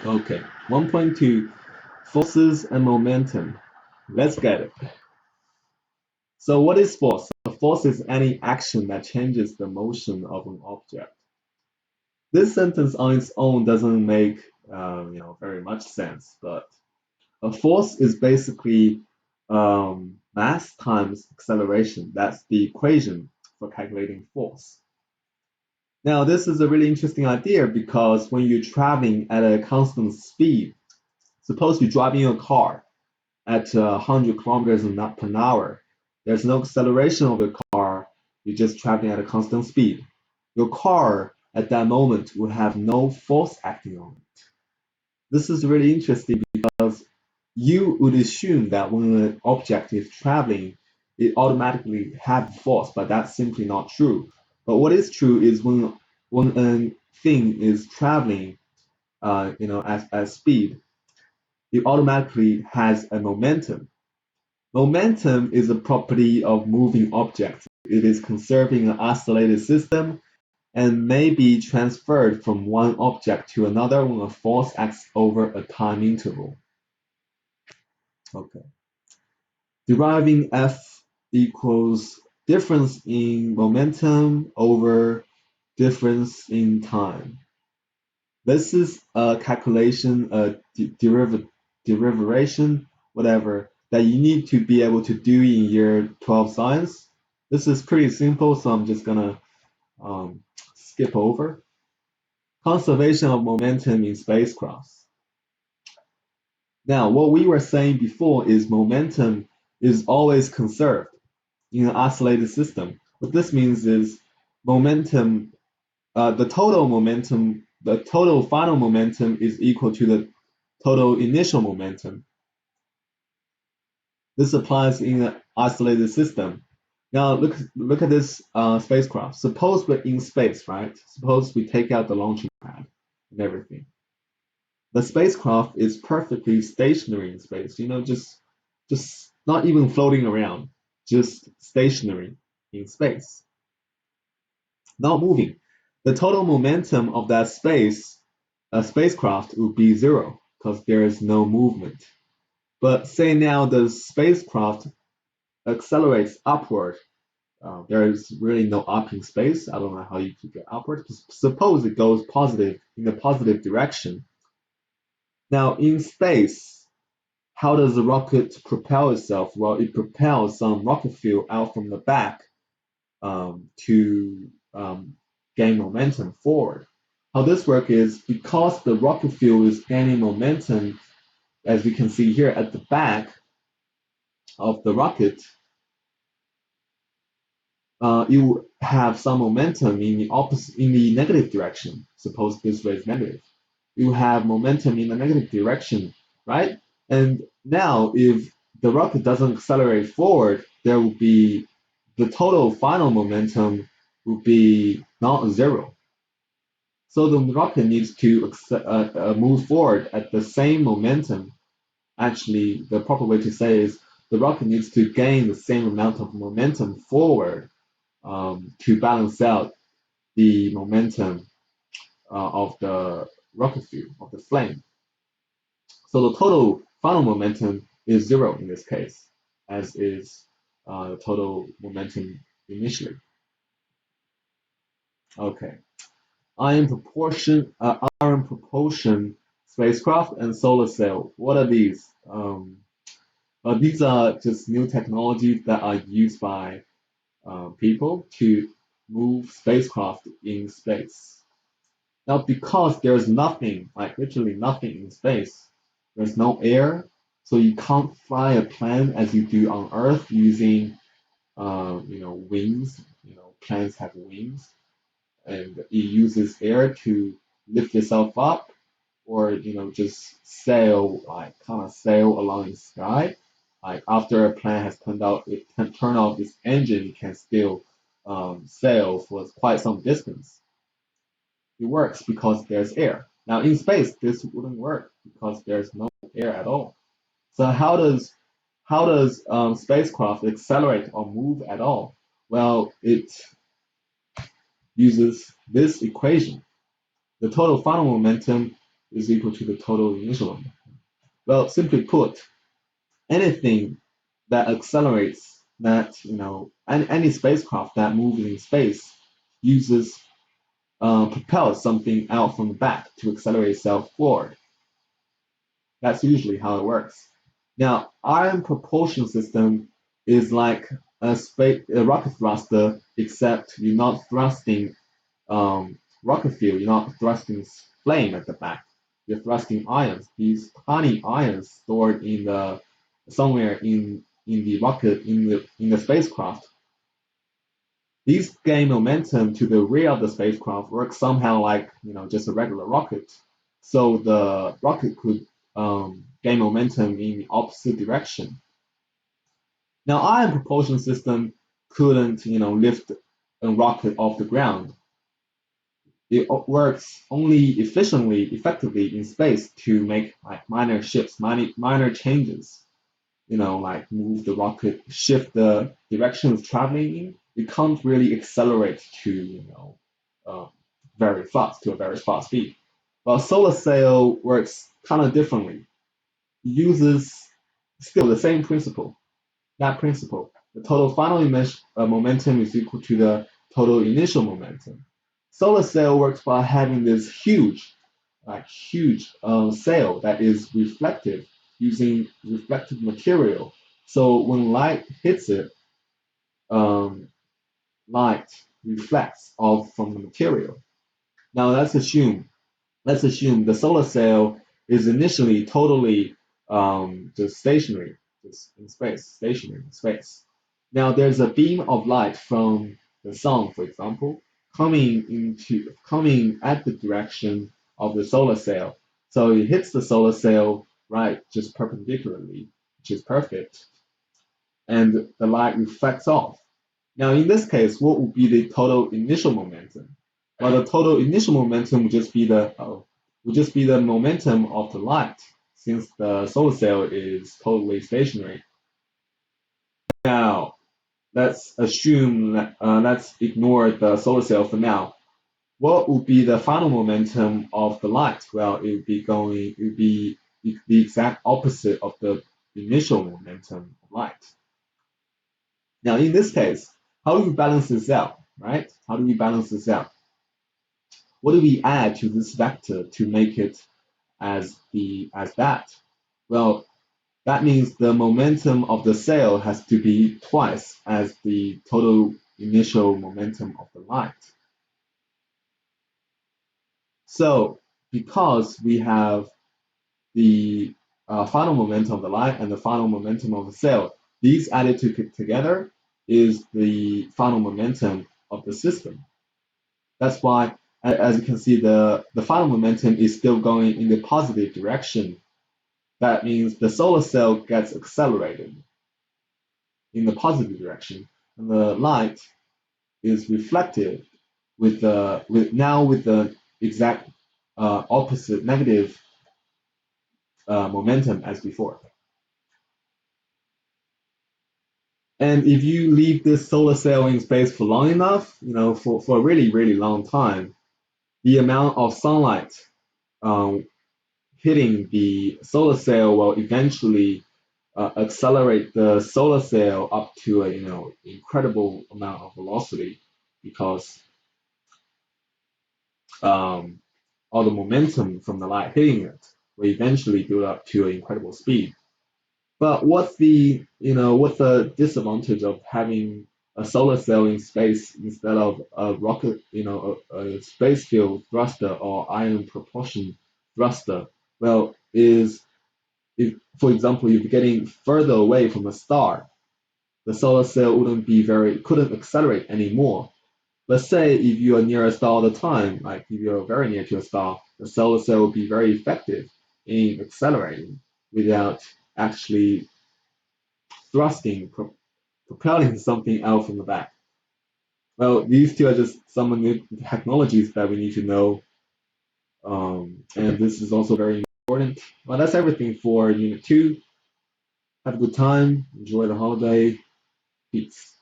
Okay, 1.2 forces and momentum. Let's get it. So, what is force? A force is any action that changes the motion of an object. This sentence on its own doesn't make very much sense, but a force is basically mass times acceleration. That's the equation for calculating force. Now, this is a really interesting idea because when you're traveling at a constant speed, suppose you're driving a car at 100 kilometers per hour. There's no acceleration of the car. You're just traveling at a constant speed. Your car at that moment will have no force acting on it. This is really interesting because you would assume that when an object is traveling, it automatically has force, but that's simply not true. But what is true is when a thing is traveling, at speed, it automatically has a momentum. Momentum is a property of moving objects. It is conserving an oscillated system and may be transferred from one object to another when a force acts over a time interval. Okay. Deriving F equals difference in momentum over difference in time. This is a calculation, a derivation, whatever, that you need to be able to do in year 12 science. This is pretty simple, so I'm just gonna skip over. Conservation of momentum in spacecrafts. Now, what we were saying before is momentum is always conserved in an oscillated system. What this means is momentum, the total final momentum is equal to the total initial momentum. This applies in an isolated system. Now look at this spacecraft. Suppose we're in space, right? Suppose we take out the launching pad and everything. The spacecraft is perfectly stationary in space. Just not even floating around, just stationary in space, not moving. The total momentum of that spacecraft would be zero because there is no movement. But say now the spacecraft accelerates upward. There is really no up in space. I don't know how you could get upward. Suppose it goes positive in the positive direction. Now in space, how does the rocket propel itself? Well, it propels some rocket fuel out from the back to gain momentum forward. How this works is because the rocket fuel is gaining momentum, as we can see here at the back of the rocket, you have some momentum in the negative direction. Suppose this way is negative. You have momentum in the negative direction, right? And now if the rocket doesn't accelerate forward, there will be the total final momentum will be not zero. So the rocket needs to move forward at the same momentum. Actually, the proper way to say is the rocket needs to gain the same amount of momentum forward to balance out the momentum of the rocket fuel, of the flame. So the total final momentum is zero in this case, as is the total momentum initially. Okay. Iron propulsion spacecraft and solar sail. What are these? These are just new technologies that are used by people to move spacecraft in space. Now, because there's nothing, like literally nothing in space, there's no air, so you can't fly a plane as you do on Earth using, wings. Planes have wings, and it uses air to lift itself up, or just sail, like kind of sail along the sky. Like after a plane has it can turn off its engine, it can still sail for quite some distance. It works because there's air. Now in space, this wouldn't work because there's no air at all. So how does spacecraft accelerate or move at all? Well, it uses this equation. The total final momentum is equal to the total initial momentum. Well, simply put, anything that accelerates that, any spacecraft that moves in space uses propels something out from the back to accelerate itself forward. That's usually how it works. Now, ion propulsion system is like a rocket thruster, except you're not thrusting rocket fuel, you're not thrusting flame at the back. You're thrusting ions. These tiny ions stored in the somewhere in the rocket in the spacecraft. These gain momentum to the rear of the spacecraft, work somehow like just a regular rocket. So the rocket could gain momentum in the opposite direction. Now, ion propulsion system couldn't lift a rocket off the ground. It works only effectively in space to make like minor shifts, minor changes. Like move the rocket, shift the direction it's traveling in. It can't really accelerate to uh, to a very fast speed. But solar sail works kind of differently. It uses still the same principle. That principle, the total final momentum is equal to the total initial momentum. Solar sail works by having this huge sail that is reflective, using reflective material. So when light hits it, um, light reflects off from the material. Now let's assume the solar sail is initially totally just stationary, just in space, stationary in space. Now there's a beam of light from the sun, for example, coming at the direction of the solar sail. So it hits the solar sail right just perpendicularly, which is perfect, and the light reflects off. Now, in this case, what would be the total initial momentum? Well, the total initial momentum would just be the momentum of the light, since the solar sail is totally stationary. Now, let's ignore the solar sail for now. What would be the final momentum of the light? Well, it would be the exact opposite of the initial momentum of light. Now, in this case, how do we balance this out, right? How do we balance this out? What do we add to this vector to make it as that? Well, that means the momentum of the sail has to be twice as the total initial momentum of the light. So because we have the final momentum of the light and the final momentum of the sail, these added together is the final momentum of the system. That's why, as you can see, the final momentum is still going in the positive direction. That means the solar sail gets accelerated in the positive direction, and the light is reflected with the exact opposite negative momentum as before. And if you leave this solar sail in space for long enough, for a really, really long time, the amount of sunlight um, hitting the solar sail will eventually accelerate the solar sail up to a incredible amount of velocity, because um, all the momentum from the light hitting it will eventually build up to an incredible speed. But what's the disadvantage of having a solar sail in space instead of a rocket, a space fuel thruster or ion propulsion thruster? Well, if, for example, you're getting further away from a star, the solar sail couldn't accelerate anymore. Let's say if you are near a star all the time, like if you're very near to a star, the solar cell will be very effective in accelerating without actually propelling something out from the back. Well, these two are just some of the technologies that we need to know, and this is also very important. Well, that's everything for Unit 2. Have a good time. Enjoy the holiday. Peace.